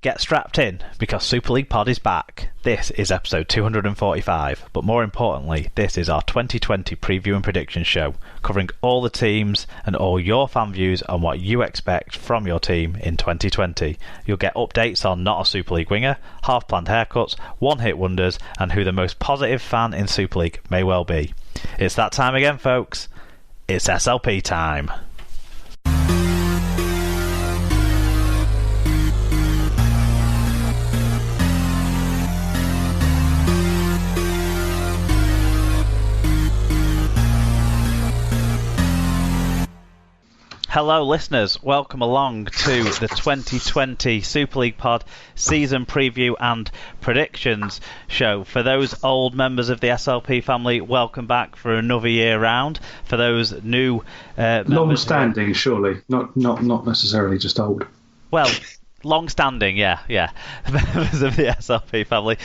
Get strapped in, because Super League Pod is back. This is episode 245, but more importantly, this is our 2020 preview and prediction show, covering all the teams and all your fan views on what you expect from your team in 2020. You'll get updates on not a Super League winger, half-planned haircuts, one-hit wonders, and who the most positive fan in Super League may well be. It's that time again, folks. It's SLP time. Hello listeners, welcome along to the 2020 Super League Pod season preview and predictions show. For those old members of the SLP family, welcome back for another year round. For those new long-standing, surely, not necessarily just old. Well, long-standing, yeah, members of the SLP family.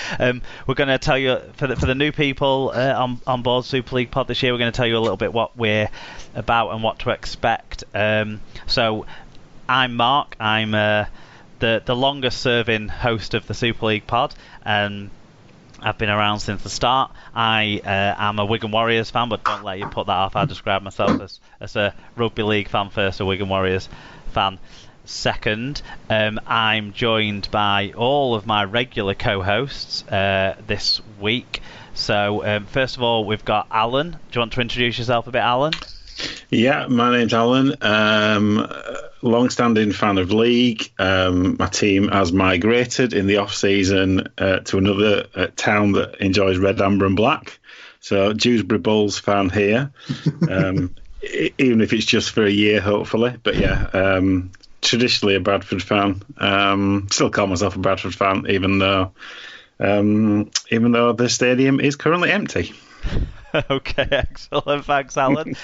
We're going to tell you, for the new people on board Super League Pod this year, we're going to tell you a little bit what we're about and what to expect. So, I'm Mark. I'm the longest-serving host of the Super League Pod. I've been around since the start. I am a Wigan Warriors fan, but don't let you put that off. I describe myself as a rugby league fan first, a Wigan Warriors fan second. I'm joined by all of my regular co-hosts this week. So first of all, we've got Alan. Do you want to introduce yourself a bit, Alan? Yeah, my name's Alan. Long-standing fan of league. My team has migrated in the off-season to another town that enjoys red, amber and black. So Dewsbury Bulls fan here. Even if it's just for a year, hopefully. But yeah, traditionally a Bradford fan. Still call myself a Bradford fan, even though the stadium is currently empty. Okay, excellent. Thanks, Alan.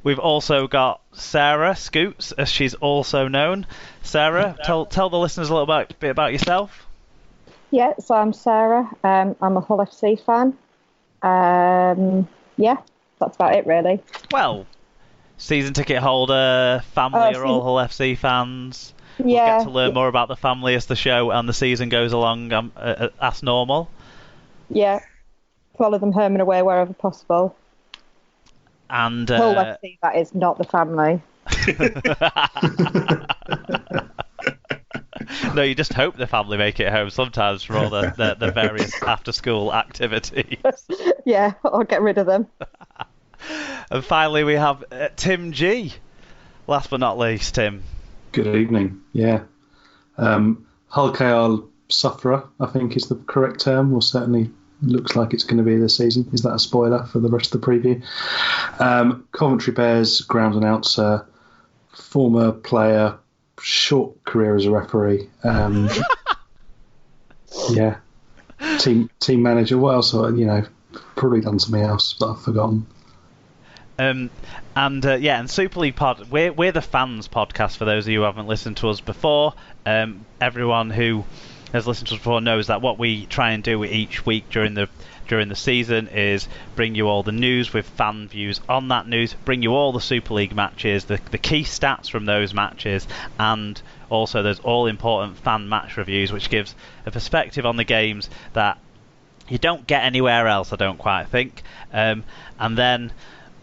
We've also got Sarah Scoots, as she's also known. Sarah, tell the listeners a little bit about yourself. Yeah, so I'm Sarah. I'm a Hull FC fan. Yeah, that's about it, really. Well, season ticket holder, family are all Hull FC fans. Yeah. We'll get to learn more about the family as the show and the season goes along, as normal. Yeah. Follow them home and away wherever possible. And Hull FC, that is not the family. No, you just hope the family make it home sometimes for all the various after-school activities. Yeah, or get rid of them. And finally, we have Tim G. Last but not least, Tim. Good evening. Yeah. Hull KR sufferer, I think is the correct term, or certainly looks like it's going to be this season. Is that a spoiler for the rest of the preview? Coventry Bears ground announcer, former player, short career as a referee. Yeah. Team manager. What else? Probably done something else, but I've forgotten. And Super League Pod, we're the fans podcast for those of you who haven't listened to us before. Everyone who has listened to us before knows that what we try and do each week during the season is bring you all the news with fan views on that news, bring you all the Super League matches, the key stats from those matches, and also there's all important fan match reviews, which gives a perspective on the games that you don't get anywhere else, I don't quite think. And then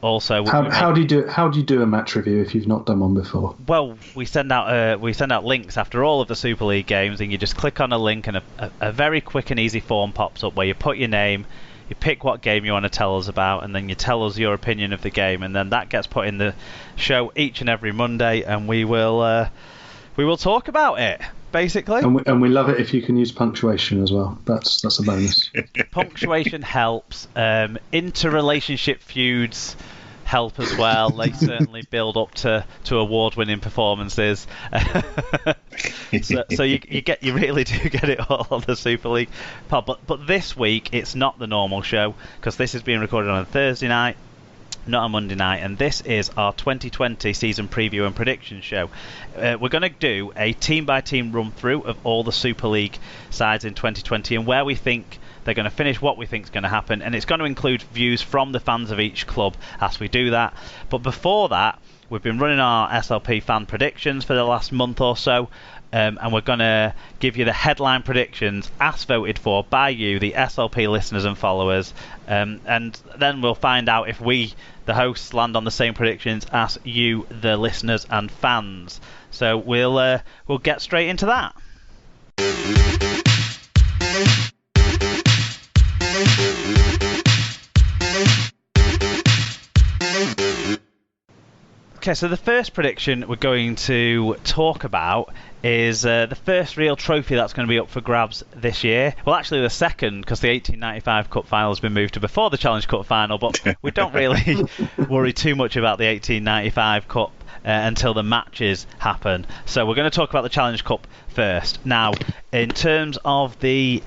also, how do you do a match review if you've not done one before? Well, we send out links after all of the Super League games, and you just click on a link, and a very quick and easy form pops up where you put your name, you pick what game you want to tell us about, and then you tell us your opinion of the game, and then that gets put in the show each and every Monday, and we will talk about it. Basically, and we love it if you can use punctuation as well. That's a bonus. Punctuation helps. Interrelationship feuds help as well. They certainly build up to award-winning performances. So you really do get it all on the Super League Pod. But this week it's not the normal show because this is being recorded on a Thursday night, not a Monday night, and this is our 2020 season preview and prediction show. We're going to do a team-by-team run-through of all the Super League sides in 2020 and where we think they're going to finish, what we think is going to happen, and it's going to include views from the fans of each club as we do that. But before that, we've been running our SLP fan predictions for the last month or so, and we're going to give you the headline predictions as voted for by you, the SLP listeners and followers, and then we'll find out if we, the hosts, land on the same predictions as you, the listeners and fans. So we'll get straight into that. Okay, so the first prediction we're going to talk about is the first real trophy that's going to be up for grabs this year. Well, actually the second, because the 1895 Cup final has been moved to before the Challenge Cup final, but we don't really worry too much about the 1895 Cup until the matches happen. So we're going to talk about the Challenge Cup first. Now, in terms of the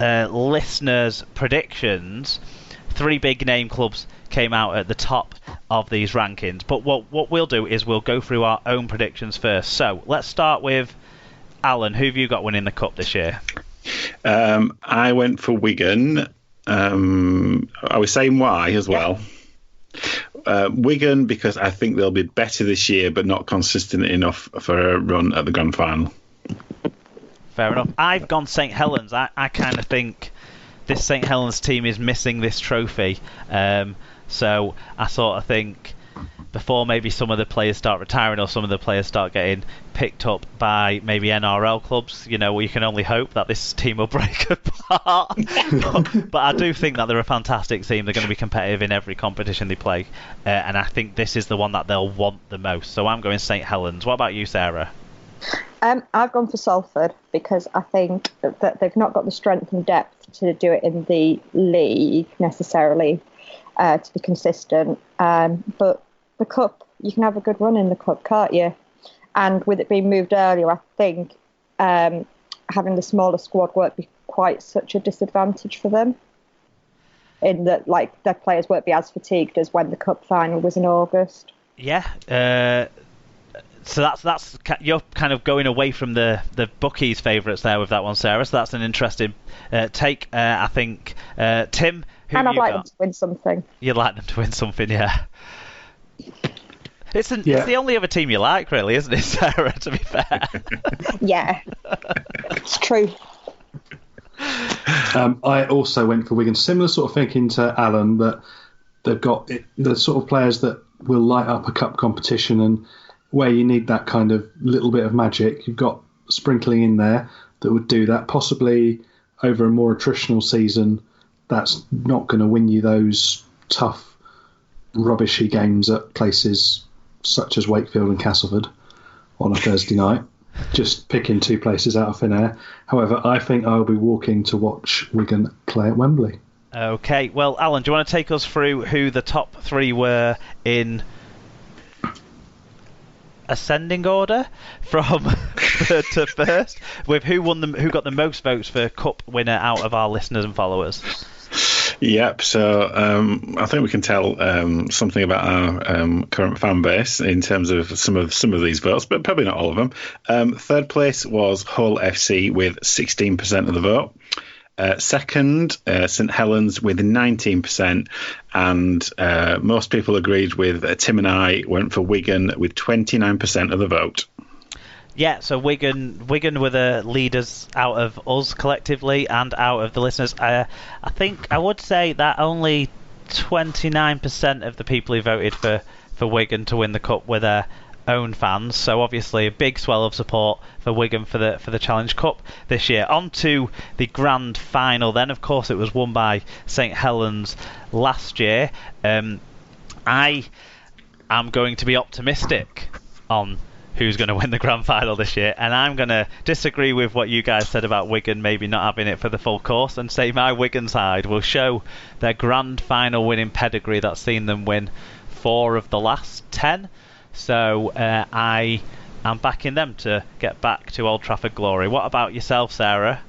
listeners' predictions, 3 big name clubs came out at the top of these rankings, but what we'll do is we'll go through our own predictions first. So let's start with Alan. Who have you got winning the cup this year? I went for Wigan. I was saying why as well. Wigan, because I think they'll be better this year but not consistent enough for a run at the grand final. Fair enough. I've gone St Helens. I kind of think this St Helens team is missing this trophy. So I sort of think before maybe some of the players start retiring or some of the players start getting picked up by maybe NRL clubs, you can only hope that this team will break apart. but I do think that they're a fantastic team. They're going to be competitive in every competition they play. And I think this is the one that they'll want the most. So I'm going St Helens. What about you, Sarah? I've gone for Salford because I think that they've not got the strength and depth to do it in the league necessarily. To be consistent, but the cup, you can have a good run in the cup, can't you? And with it being moved earlier, I think having the smaller squad won't be quite such a disadvantage for them, in that their players won't be as fatigued as when the cup final was in August. Yeah. So that's you're kind of going away from the bookies' favourites there with that one, Sarah. So that's an interesting take. I think Tim. And I'd like them to win something. You'd like them to win something, yeah. It's the only other team you like, really, isn't it, Sarah, to be fair? Yeah, it's true. I also went for Wigan. Similar sort of thinking to Alan, that they've got the sort of players that will light up a cup competition, and where you need that kind of little bit of magic, you've got sprinkling in there that would do that. Possibly over a more attritional season, that's not going to win you those tough, rubbishy games at places such as Wakefield and Castleford on a Thursday night. Just picking 2 places out of thin air. However, I think I'll be walking to watch Wigan play at Wembley. Okay, well, Alan, do you want to take us through who the top 3 were in ascending order from third to first, with who got the most votes for cup winner out of our listeners and followers? Yep. So I think we can tell something about our current fan base in terms of some of these votes, but probably not all of them. Third place was Hull FC with 16% of the vote. Second, St Helens with 19%, and most people agreed with Tim and I went for Wigan with 29% of the vote. Yeah, so Wigan were the leaders out of us collectively and out of the listeners. I think I would say that only 29% of the people who voted for Wigan to win the cup were their own fans. So obviously a big swell of support for Wigan for the Challenge Cup this year. On to the grand final then. Of course, it was won by St Helens last year. I am going to be optimistic on who's going to win the grand final this year, and I'm going to disagree with what you guys said about Wigan maybe not having it for the full course, and say my Wigan side will show their grand final winning pedigree that's seen them win 4 of the last 10. So I am backing them to get back to Old Trafford glory. What about yourself, Sarah?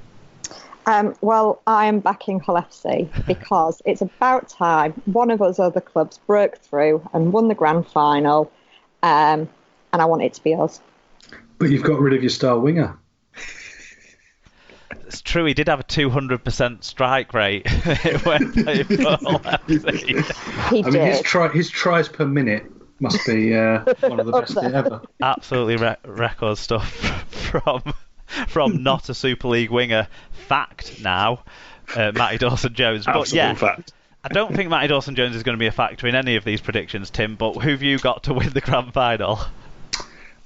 Well, I am backing Hull FC because it's about time one of us other clubs broke through and won the grand final, and I want it to be us. But you've got rid of your star winger. It's true, he did have a 200% strike rate when playing for Hull FC. His tries per minute must be one of the best ever. Absolutely record stuff from not a Super League winger fact now, Matty Dawson-Jones. But yeah, fact. I don't think Matty Dawson-Jones is going to be a factor in any of these predictions, Tim. But who've you got to win the grand final?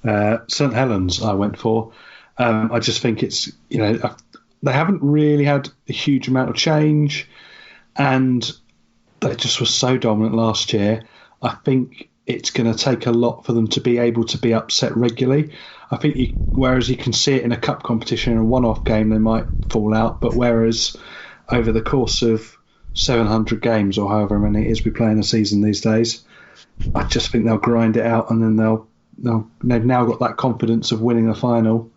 St Helens I went for. I just think it's, they haven't really had a huge amount of change, and they just were so dominant last year. I think it's going to take a lot for them to be able to be upset regularly. I think whereas you can see it in a cup competition, in a one-off game, they might fall out, but whereas over the course of 700 games or however many it is we play in a season these days, I just think they'll grind it out, and then they've now got that confidence of winning the final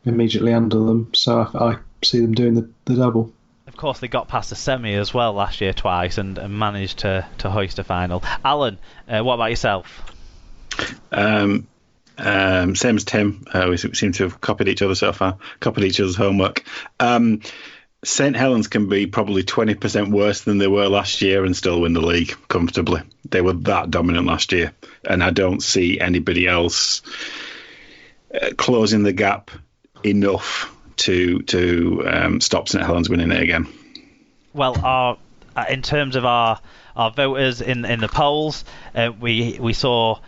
immediately under them. So I see them doing the double. Of course, they got past the semi as well last year twice and managed to hoist a final. Alan, what about yourself? Same as Tim. We seem to have copied each other so far, copied each other's homework. St Helens can be probably 20% worse than they were last year and still win the league comfortably. They were that dominant last year, and I don't see anybody else closing the gap enough to stop St Helens winning it again. Well, in terms of our voters in the polls, we saw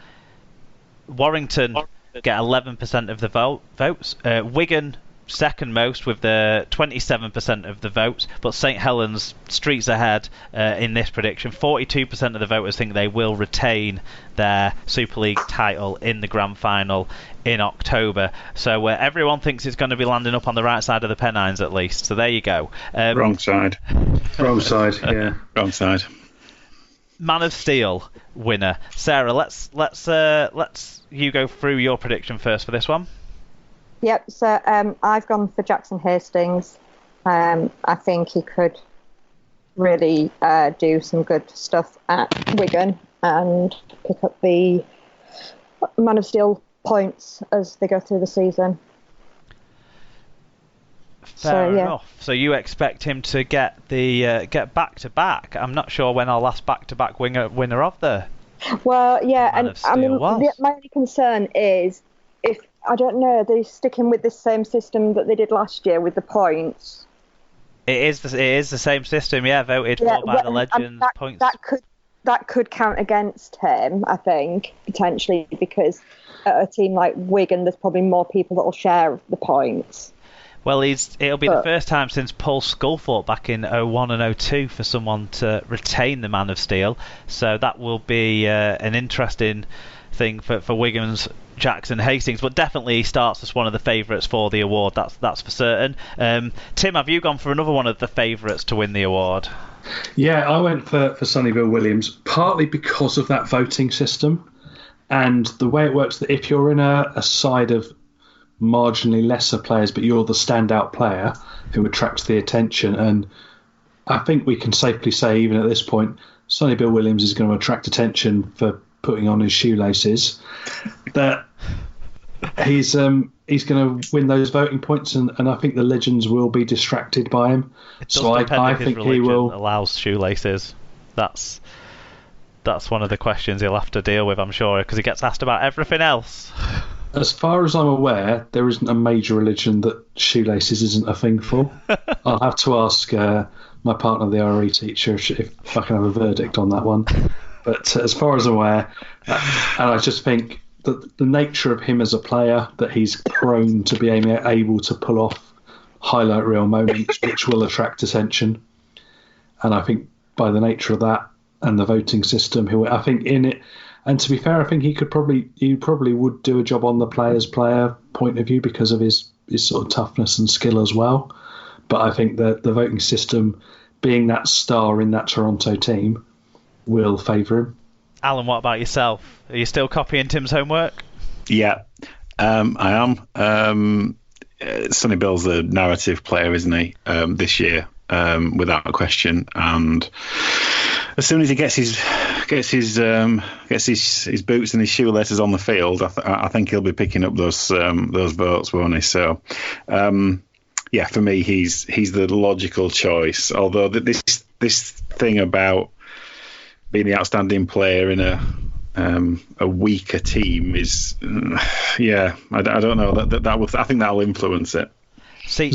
Warrington get 11% of the votes. Wigan second most with the 27% of the votes, but St Helens streets ahead in this prediction. 42% of the voters think they will retain their Super League title in the grand final in October. So everyone thinks it's going to be landing up on the right side of the Pennines at least. So there you go. Wrong side. Wrong side. Yeah. Wrong side. Man of Steel winner, Sarah. Let's you go through your prediction first for this one. Yep, so I've gone for Jackson Hastings. I think he could really do some good stuff at Wigan and pick up the Man of Steel points as they go through the season. Fair enough. So you expect him to get back to back? I'm not sure when our last back to back winner of the Man of Steel was. My only concern is if I don't know, they're sticking with the same system that they did last year with the points. It is the same system, yeah. Voted for by the Legends points. That could count against him, I think, potentially, because at a team like Wigan, there's probably more people that will share the points. Well, it'll be the first time since Paul Sculthorpe back in 01 and 02 for someone to retain the Man of Steel. So that will be an interesting thing for Wigan's Jackson Hastings, but definitely he starts as one of the favourites for the award. That's for certain. Tim, have you gone for another one of the favourites to win the award? Yeah, I went for Sonny Bill Williams, partly because of that voting system and the way it works. That if you're in a side of marginally lesser players, but you're the standout player who attracts the attention, and I think we can safely say, even at this point, Sonny Bill Williams is going to attract attention for putting on his shoelaces, that he's going to win those voting points, and I think the Legends will be distracted by him. So I think he will allows shoelaces. That's one of the questions he'll have to deal with, I'm sure, because he gets asked about everything else. As far as I'm aware, there isn't a major religion that shoelaces isn't a thing for. I'll have to ask my partner, the RE teacher, if I can have a verdict on that one. But as far as I'm aware, and I just think that the nature of him as a player, that he's prone to being able to pull off highlight reel moments which will attract attention. And I think by the nature of that and the voting system, I think in it, and to be fair, I think he probably would do a job on the player's player point of view because of his sort of toughness and skill as well. But I think that the voting system, being that star in that Toronto team, will favour him. Alan, what about yourself? Are you still copying Tim's homework? Yeah, I am. Sonny Bill's the narrative player, isn't he? This year, without a question. And as soon as he gets his boots and his shoelaces on the field, I think he'll be picking up those votes, won't he? So, yeah, for me, he's the logical choice. Although this thing about being the outstanding player in a a weaker team is, I don't know. That will, I think that'll influence it. See,